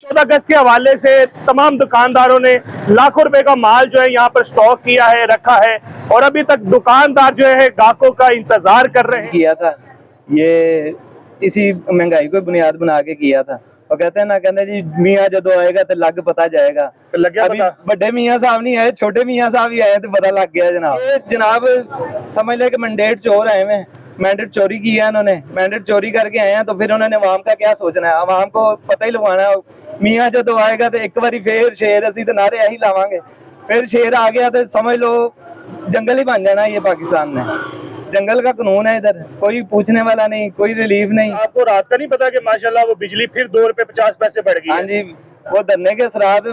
14 अगस्त के हवाले से तमाम दुकानदारों ने लाखों रुपए का माल जो है यहाँ पर स्टॉक किया है, रखा है और अभी तक दुकानदार जो है ग्राहकों का इंतजार कर रहे हैं। किया था ये इसी महंगाई को बुनियाद बना के किया था। और कहते हैं ना, कहते जी मियाँ जदों आएगा तो लग पता जाएगा। तो लग गया अभी पता? बड़े मियाँ साहब नहीं आए, छोटे मियाँ साहब ही आए तो पता लग गया जनाब। ये जनाब समझ ले कि मैंडेट चोर आए हुए, मैंडेट चोरी किया है इन्होंने, मैंडेट चोरी करके आए हैं तो फिर उन्होंने अवाम का क्या सोचना है, अवाम को पता ही लगवाना है। मियाँ जदों आएगा तो एक बारी फिर शेर असी तो नारे यही लावांगे, फिर शेर आ गया तो समझ लो जंगल ही बन जाना ये पाकिस्तान में। जंगल का कानून है, इधर कोई पूछने वाला नहीं, कोई रिलीफ नहीं। आपको रात का नहीं पता कि माशाल्लाह वो बिजली फिर 2 रुपए 50 पैसे बढ़ गई? हाँ जी, वो धरने के असरात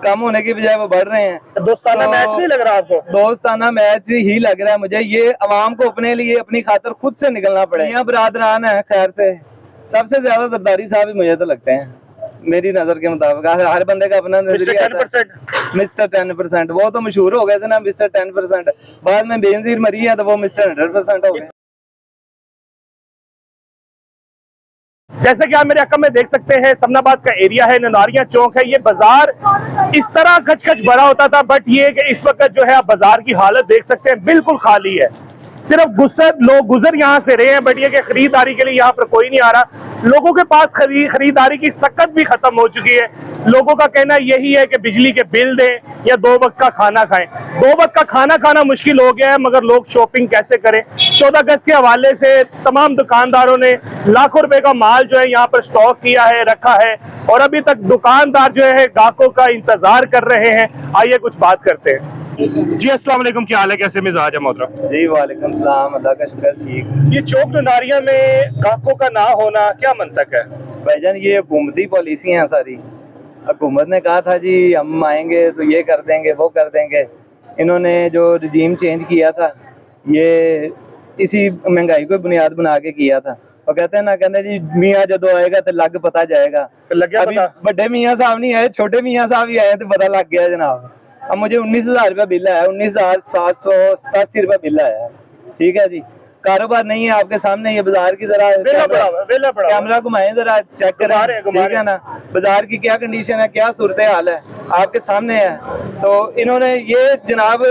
कम होने की बजाय वो बढ़ रहे हैं। तो दोस्ताना मैच नहीं लग रहा आपको? दोस्ताना मैच ही लग रहा है मुझे। ये अवाम को अपने लिए अपनी खातर खुद से निकलना पड़ेगा। यहाँ बरादरान है, खैर से सबसे ज्यादा जरदारी साहब ही मुझे तो लगते हैं, मेरी नजर के मुताबिक। हर बंदे का अपना नजरिया है। मिस्टर 10%, वो तो मशहूर हो गए थे ना, मिस्टर 10%। बाद में बेनजीर मरी है तो वो मिस्टर 100% हो गए। जैसे कि आप मेरे अकम में देख सकते हैं, समनाबाद का एरिया है, ननारिया चौक है। ये बाजार इस तरह खच भरा होता था, बट ये कि इस वक्त जो है आप बाजार की हालत देख सकते हैं, बिल्कुल खाली है। सिर्फ लोग गुजर यहाँ से रहे हैं, बट ये कि खरीदारी के लिए यहाँ पर कोई नहीं आ रहा। लोगों के पास खरीदारी की सकत भी खत्म हो चुकी है। लोगों का कहना यही है कि बिजली के बिल दें या 2 वक्त का खाना खाएं। 2 वक्त का खाना खाना मुश्किल हो गया है, मगर लोग शॉपिंग कैसे करें? 14 अगस्त के हवाले से तमाम दुकानदारों ने लाखों रुपए का माल जो है यहाँ पर स्टॉक किया है, रखा है और अभी तक दुकानदार जो है ग्राहकों का इंतजार कर रहे हैं। आइए कुछ बात करते हैं। जी अस्सलाम वालेकुम, क्या हाल है, कैसे मिजाज है मोहतरम? जी वालेकुम सलाम, अल्लाह का शुक्र ठीक। ये चौक ननारिया में ग्राहकों का ना होना क्या मंतक है? भाईजान ये हुकूमती पॉलिसी है सारी। हुकूमत ने कहा था जी हम आएंगे तो ये कर देंगे, वो कर देंगे। इन्होंने जो रजीम चेंज किया था ये इसी महंगाई को बुनियाद बना के किया था। और कहते हैं ना, कहते जी मियाँ जदों आएगा तो लग पता जाएगा। तो लग गया अभी पता? बड़े मियाँ साहब नहीं आए, छोटे मियाँ साहब ही आए तो पता लग गया जनाब। अब मुझे 19,000 रुपया बिल आया, 19,787 रुपया बिल आया। ठीक है जी, कारोबार नहीं है आपके सामने। ये बाजार की जरा कैमरा घुमाए, जरा चेक करें, ठीक है ना, बाजार की क्या कंडीशन है, क्या सूरत हाल है आपके सामने है। तो इन्होंने ये जनाब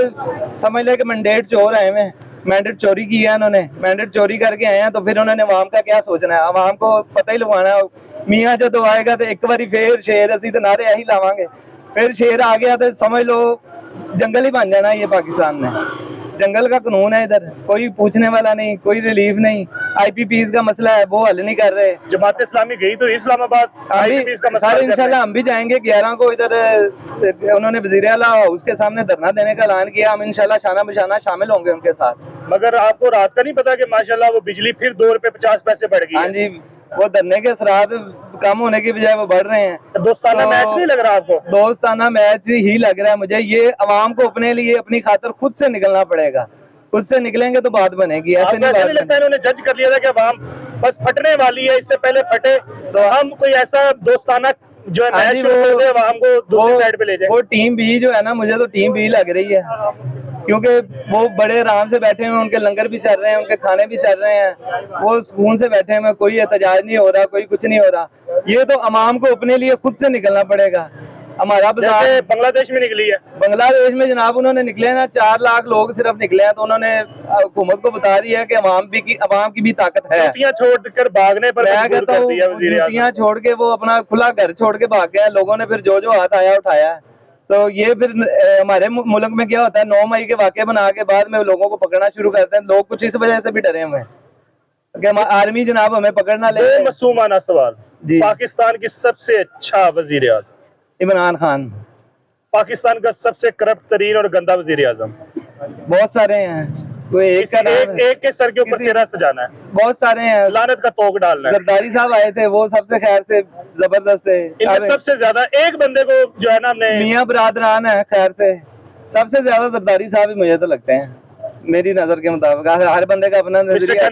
समझ ले कि मैंडेट चोर आए हुए, मैंडेट चोरी किया है इन्होंने, मैंडेट चोरी करके आए हैं तो फिर उन्होंने अवाम का क्या सोचना है, अवाम को पता ही लगवाना है। मियाँ जदों आएगा तो एक बारी फिर शेर असी तो नारे यही लावांगे, फिर शेर आ गया तो समझ लो जंगल ही बन जाना ये पाकिस्तान में। जंगल का कानून है, इधर कोई पूछने वाला नहीं, कोई रिलीफ नहीं। IPPs का मसला है वो हल नहीं कर रहे। जमात इस्लामी गई तो इस्लामाबाद IPPs का मसला इंशाल्लाह हम भी जाएंगे 11 को। इधर उन्होंने वज़ीर आला उसके सामने धरना देने का ऐलान किया, हम इंशाल्लाह शाना बशाना शामिल होंगे उनके साथ। मगर आपको रात का नहीं पता कि माशाल्लाह वो बिजली फिर 2 रुपए 50 पैसे बढ़ गई? हाँ जी, वो धरने के असरात कम होने की बजाय वो बढ़ रहे हैं। तो दोस्ताना मैच नहीं लग रहा आपको? दोस्ताना मैच ही लग रहा है मुझे। ये अवाम को अपने लिए अपनी खातर खुद से निकलना पड़ेगा, खुद से निकलेंगे तो बात बनेगी। ऐसे नहीं लगता है इन्होंने जज कर लिया था कि अवाम बस फटने वाली है, इससे पहले फटे तो हम कोई ऐसा दोस्ताना जो है मैच शुरू कर दे, अवाम को दूसरी साइड पे ले जाए। वो टीम बी जो है ना, मुझे तो टीम बी लग रही है, क्योंकि वो बड़े आराम से बैठे हुए, उनके लंगर भी चल रहे हैं, उनके खाने भी चल रहे हैं, वो सुकून से बैठे हैं, कोई एहतजाज नहीं हो रहा, कोई कुछ नहीं हो रहा। ये तो अवाम को अपने लिए खुद से निकलना पड़ेगा। हमारा बाजार बांग्लादेश में निकली है, बांग्लादेश में जनाब उन्होंने निकले ना 4 लाख लोग सिर्फ निकले हैं, तो उन्होंने हुकूमत को बता दिया है कि अवाम की भी ताकत है। जूतियां छोड़कर भागने पर मैं कहता हूँ जूतियां छोड़ के वो अपना खुला घर छोड़ के भाग गया। लोगों ने फिर जो जो हाथ आया उठाया है। तो ये फिर हमारे मुल्क में क्या होता है, 9 मई के वाक़े बना के बाद में लोगों को पकड़ना शुरू करते हैं। लोग कुछ इस वजह से भी डरे हुए हैं कि आर्मी जनाब हमें पकड़ ना ले। मासूमाना सवाल, पाकिस्तान की सबसे अच्छा वजीर आज़म इमरान खान, पाकिस्तान का सबसे करप्ट तरीन और गंदा वजीर आज़म? बहुत सारे हैं, कोई एक के सर के ऊपर सिरा सजाना है। बहुत सारे हैं, लानत का तोक डालना है। जरदारी साहब आए थे, वो सबसे खैर से जबरदस्त थे। इनमें सबसे ज्यादा एक बंदे को जो है ना हमने मियाँ बरादरान है, खैर से सबसे ज्यादा जरदारी साहब ही मुझे तो लगते हैं, मेरी नजर के मुताबिक। हर बंदे का अपना नजरिया है।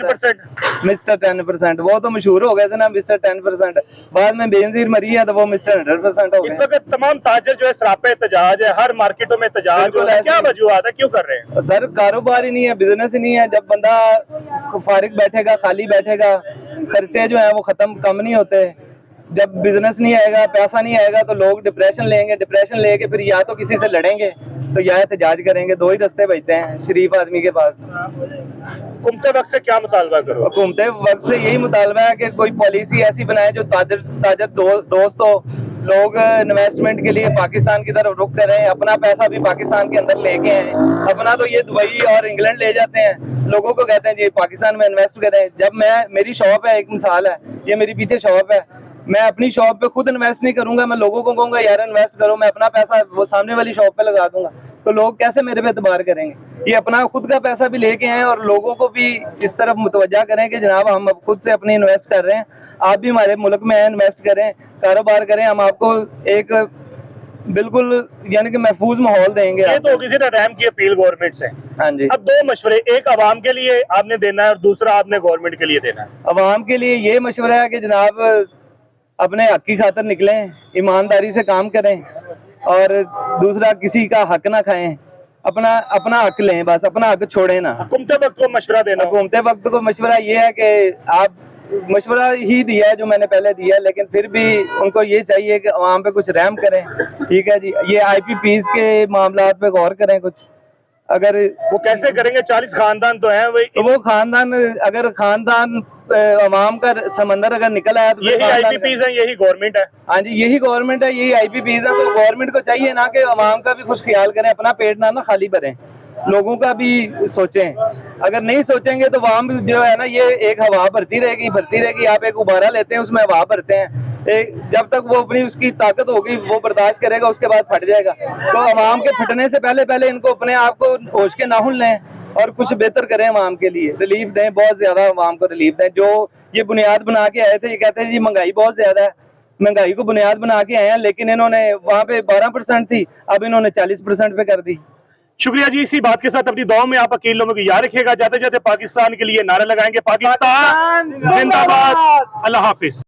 मिस्टर 10%, वो तो मशहूर हो गए थे ना, मिस्टर 10%। बाद में बेनजीर मरी है तो वो मिस्टर 100% हो गए। इस वक्त तमाम ताजर जो है सरापे एहतजाज है, हर मार्केटों में एहतजाज हो रहा है। क्या वजूहत है, क्यों कर रहे हैं? सर कारोबार ही नहीं है, बिजनेस ही नहीं है। जब बंदा फारिग बैठेगा, खाली बैठेगा, खर्चे जो है वो खत्म कम नहीं होते। जब बिजनेस नहीं आएगा, पैसा नहीं आएगा, तो लोग डिप्रेशन लेंगे, डिप्रेशन लेके फिर या तो किसी से लड़ेंगे तो या एहतजाज करेंगे। दो ही रास्ते बचते हैं शरीफ आदमी के पास। हुकूमत वक्त से क्या मुतालबा करो? हुकूमत वक्त से यही मुतालबा है कि कोई पॉलिसी ऐसी बनाए जो ताजर दोस्त हो, लोग इन्वेस्टमेंट के लिए पाकिस्तान की तरफ रुख करें, अपना पैसा भी पाकिस्तान के अंदर लेके आए। अपना तो ये दुबई और इंग्लैंड ले जाते हैं, लोगों को कहते हैं जी पाकिस्तान में इन्वेस्ट करें। जब मेरी शॉप है, एक मिसाल है, ये मेरी पीछे शॉप है, मैं अपनी शॉप पे खुद इन्वेस्ट नहीं करूंगा, मैं लोगों को कहूंगा यार इन्वेस्ट करो, मैं अपना पैसा वो सामने वाली शॉप पे लगा दूंगा, तो लोग कैसे मेरे पे एतबार करेंगे? ये अपना खुद का पैसा भी लेके आए और लोगों को भी इस तरफ मुतवज्जा करें कि जनाब हम अब खुद से अपनी इन्वेस्ट कर रहे हैं, आप भी हमारे मुल्क में हैं, इन्वेस्ट करें, कारोबार करें, हम आपको एक बिल्कुल यानी कि महफूज माहौल देंगे। ये तो होगी थी ना रैम की अपील गवर्नमेंट से। हाँ जी। अब दो मशवरे, एक अवाम के लिए आपने देना है और दूसरा आपने गवर्नमेंट के लिए देना है। अवाम के लिए ये मशवरा है कि जनाब अपने हक की खातर निकलें, ईमानदारी से काम करें और दूसरा किसी का हक ना खाएं, अपना हक लें, बस अपना हक छोड़ें ना। हुकूमत वक्त को मशवरा देना? हुकूमत वक्त को मशवरा ये है कि आप मशवरा ही दिया है जो मैंने पहले दिया, लेकिन फिर भी उनको ये चाहिए कि आवाम पे कुछ रहम करें। ठीक है जी, ये IPPs के मामलात पे गौर करें कुछ। अगर वो कैसे करेंगे? 40 खानदान तो हैं, तो वो खानदान, अगर खानदान अवाम का समंदर अगर निकल आया तो यही IPPs हैं, यही गवर्नमेंट है। हाँ जी, यही गवर्नमेंट है, यही IPPs है। तो गवर्नमेंट को चाहिए ना कि अवाम का भी कुछ ख्याल करें, अपना पेट ना खाली भरें, लोगों का भी सोचें। अगर नहीं सोचेंगे तो अवाम जो है ना, ये एक हवा भरती रहेगी। आप एक गुब्बारा लेते हैं, उसमें हवा भरते हैं, जब तक वो अपनी उसकी ताकत होगी वो बर्दाश्त करेगा, उसके बाद फट जाएगा। तो अवाम के फटने से पहले इनको अपने आप को होश के नाखुन लें और कुछ बेहतर करें अवाम के लिए, रिलीफ दें, बहुत ज्यादा अवाम को रिलीफ दें। जो ये बुनियाद बना के आए थे, ये कहते हैं जी महंगाई बहुत ज्यादा है, महंगाई को बुनियाद बना के आए हैं, लेकिन इन्होंने वहाँ पे 12% थी, अब इन्होंने 40% पे कर दी। शुक्रिया जी। इसी बात के साथ अपनी दुआ में आप अकील लोगों को याद रखिएगा। जाते जाते पाकिस्तान के लिए नारा लगाएंगे, पाकिस्तान जिंदाबाद। अल्लाह हाफिज।